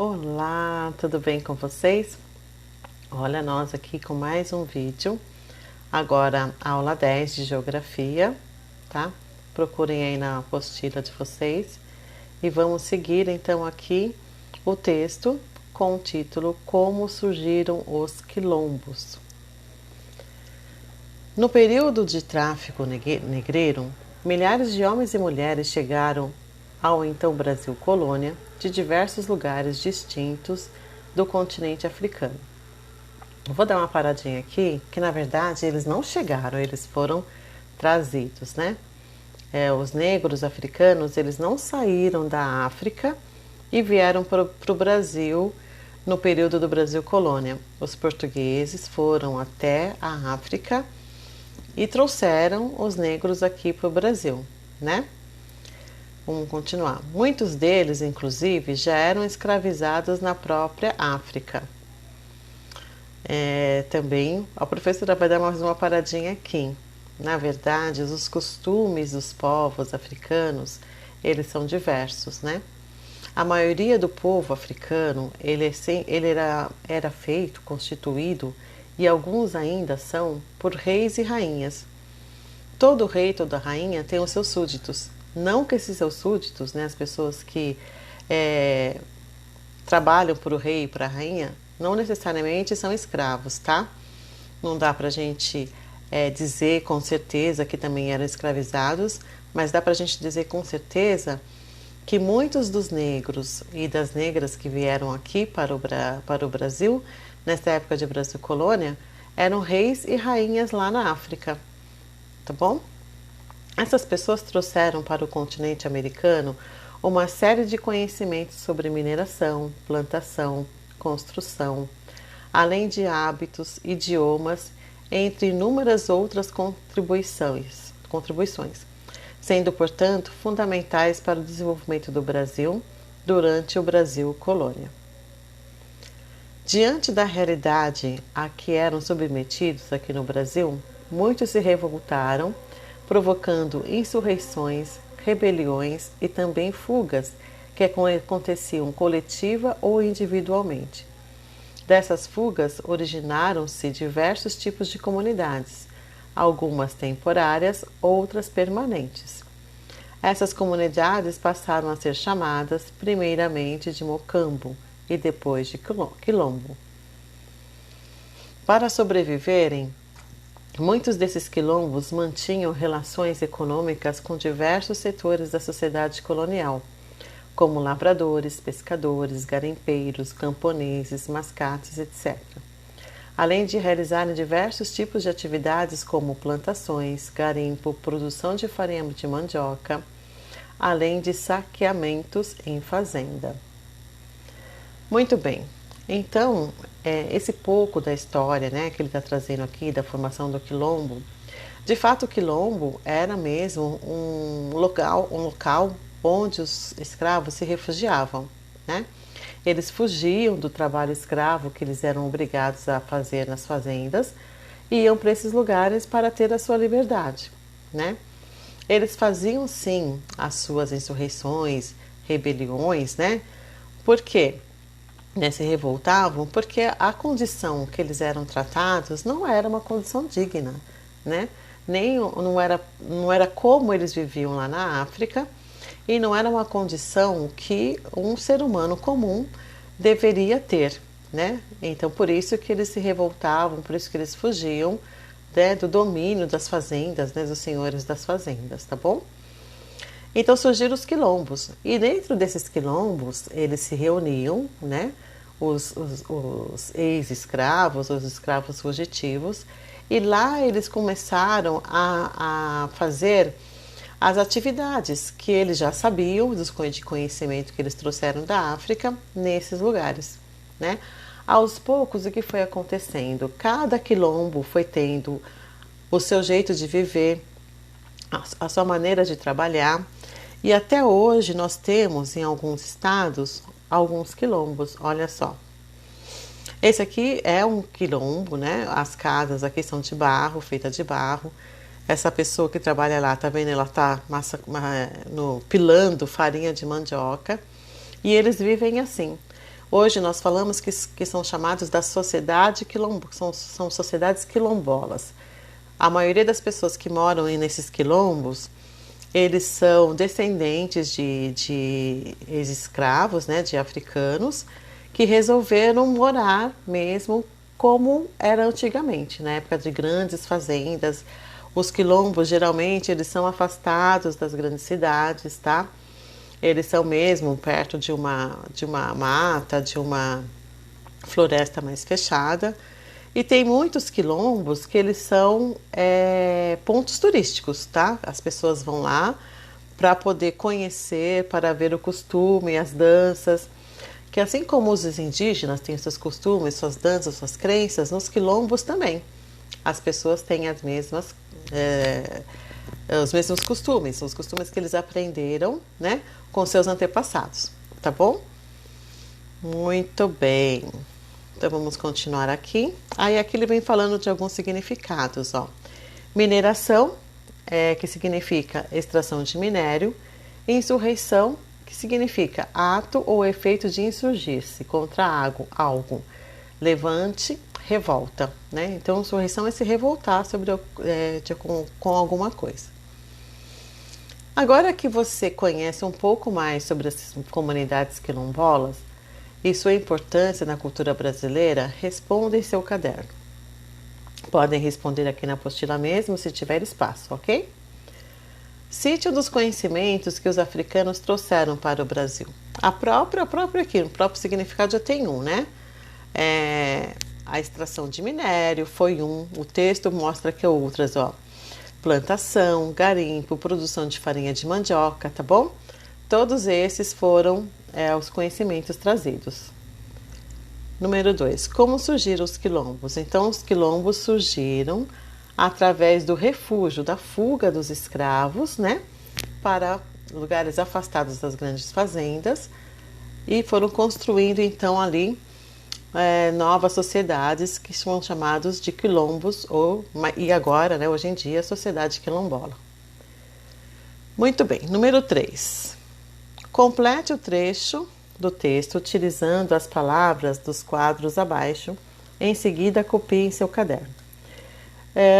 Olá, tudo bem com vocês? Olha, nós aqui com mais um vídeo. Agora, aula 10 de Geografia, tá? Procurem aí na apostila de vocês. E vamos seguir então aqui o texto com o título Como surgiram os quilombos. No período de tráfico negreiro, milhares de homens e mulheres chegaram ao então Brasil colônia de diversos lugares distintos do continente africano. Vou dar uma paradinha aqui, que na verdade eles não chegaram, eles foram trazidos, né? Os negros africanos, eles não saíram da África e vieram para o Brasil no período do Brasil colônia. Os portugueses foram até a África e trouxeram os negros aqui para o Brasil, né? Vamos continuar. Muitos deles, inclusive, já eram escravizados na própria África. Também a professora vai dar mais uma paradinha aqui. Na verdade, os costumes dos povos africanos, eles são diversos, né? A maioria do povo africano, ele era feito, constituído, e alguns ainda são, por reis e rainhas. Todo rei, toda rainha tem os seus súditos. Não que esses seus súditos, né, as pessoas que trabalham para o rei e para a rainha, não necessariamente são escravos, tá? Não dá pra gente dizer com certeza que também eram escravizados, mas dá pra gente dizer com certeza que muitos dos negros e das negras que vieram aqui para o Brasil, nessa época de Brasil colônia, eram reis e rainhas lá na África, tá bom? Essas pessoas trouxeram para o continente americano uma série de conhecimentos sobre mineração, plantação, construção, além de hábitos, idiomas, entre inúmeras outras contribuições, sendo, portanto, fundamentais para o desenvolvimento do Brasil durante o Brasil colônia. Diante da realidade a que eram submetidos aqui no Brasil, muitos se revoltaram, provocando insurreições, rebeliões e também fugas que aconteciam coletiva ou individualmente. Dessas fugas originaram-se diversos tipos de comunidades, algumas temporárias, outras permanentes. Essas comunidades passaram a ser chamadas primeiramente de Mocambo e depois de Quilombo. Para sobreviverem, muitos desses quilombos mantinham relações econômicas com diversos setores da sociedade colonial, como lavradores, pescadores, garimpeiros, camponeses, mascates, etc. Além de realizarem diversos tipos de atividades como plantações, garimpo, produção de farinha de mandioca, além de saqueamentos em fazenda. Muito bem, então, esse pouco da história, né, que ele está trazendo aqui, da formação do quilombo, de fato o quilombo era mesmo um local onde os escravos se refugiavam, né? Eles fugiam do trabalho escravo que eles eram obrigados a fazer nas fazendas e iam para esses lugares para ter a sua liberdade, né? Eles faziam sim as suas insurreições, rebeliões, né? Por quê? Se revoltavam porque a condição que eles eram tratados não era uma condição digna, né? Não era como eles viviam lá na África e não era uma condição que um ser humano comum deveria ter, né? Então por isso que eles se revoltavam, por isso que eles fugiam, né, do domínio das fazendas, né, dos senhores das fazendas, tá bom? Então surgiram os quilombos, e dentro desses quilombos eles se reuniam, né, os ex-escravos, os escravos fugitivos, e lá eles começaram a fazer as atividades que eles já sabiam, de conhecimento que eles trouxeram da África, nesses lugares, né? Aos poucos, o que foi acontecendo? Cada quilombo foi tendo o seu jeito de viver, a sua maneira de trabalhar, e até hoje nós temos em alguns estados alguns quilombos. Olha só, esse aqui é um quilombo, né? As casas aqui são de barro, feitas de barro. Essa pessoa que trabalha lá, tá vendo? Ela tá pilando farinha de mandioca e eles vivem assim. Hoje nós falamos que são chamados da sociedade são sociedades quilombolas. A maioria das pessoas que moram nesses quilombos, eles são descendentes de ex-escravos, né, de africanos, que resolveram morar mesmo como era antigamente, na época de grandes fazendas. Os quilombos, geralmente, eles são afastados das grandes cidades, tá? Eles são mesmo perto de uma mata, de uma floresta mais fechada. E tem muitos quilombos que eles são pontos turísticos, tá? As pessoas vão lá para poder conhecer, para ver o costume, as danças. Que assim como os indígenas têm seus costumes, suas danças, suas crenças, nos quilombos também. As pessoas têm os mesmos costumes, os costumes que eles aprenderam, né, com seus antepassados, tá bom? Muito bem. Então vamos continuar aqui. Aí aqui ele vem falando de alguns significados, ó. Mineração, que significa extração de minério. Insurreição, que significa ato ou efeito de insurgir-se contra algo. Levante, revolta, né? Então, insurreição é se revoltar com alguma coisa. Agora que você conhece um pouco mais sobre as comunidades quilombolas e sua importância na cultura brasileira, responda em seu caderno. Podem responder aqui na apostila mesmo, se tiver espaço, ok? Cite um dos conhecimentos que os africanos trouxeram para o Brasil. A própria aqui, o próprio significado já tem um, né? A extração de minério foi um. O texto mostra que outras, ó. Plantação, garimpo, produção de farinha de mandioca, tá bom? Todos esses foram os conhecimentos trazidos. Número 2. Como surgiram os quilombos? Então, os quilombos surgiram através do refúgio, da fuga dos escravos, né? Para lugares afastados das grandes fazendas e foram construindo, então, ali novas sociedades que são chamados de quilombos e agora, né, hoje em dia, sociedade quilombola. Muito bem. Número 3. Complete o trecho do texto utilizando as palavras dos quadros abaixo. Em seguida, copie em seu caderno.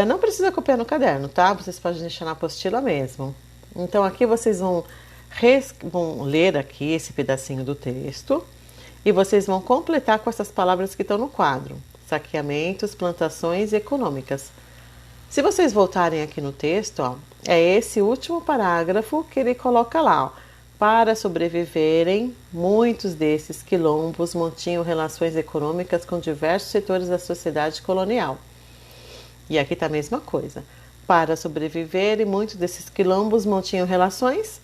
Não precisa copiar no caderno, tá? Vocês podem deixar na apostila mesmo. Então, aqui vocês vão ler aqui esse pedacinho do texto e vocês vão completar com essas palavras que estão no quadro. Saqueamentos, plantações e econômicas. Se vocês voltarem aqui no texto, ó, é esse último parágrafo que ele coloca lá, ó. Para sobreviverem, muitos desses quilombos mantinham relações econômicas com diversos setores da sociedade colonial. E aqui está a mesma coisa. Para sobreviverem, muitos desses quilombos mantinham relações,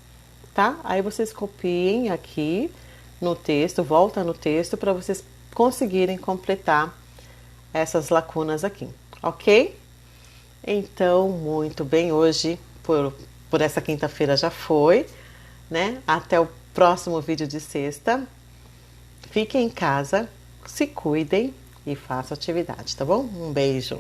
tá? Aí vocês copiem aqui no texto, volta no texto para vocês conseguirem completar essas lacunas aqui, ok? Então, muito bem, hoje, por essa quinta-feira já foi, né? Até o próximo vídeo de sexta. Fiquem em casa, se cuidem e façam atividade, tá bom? Um beijo!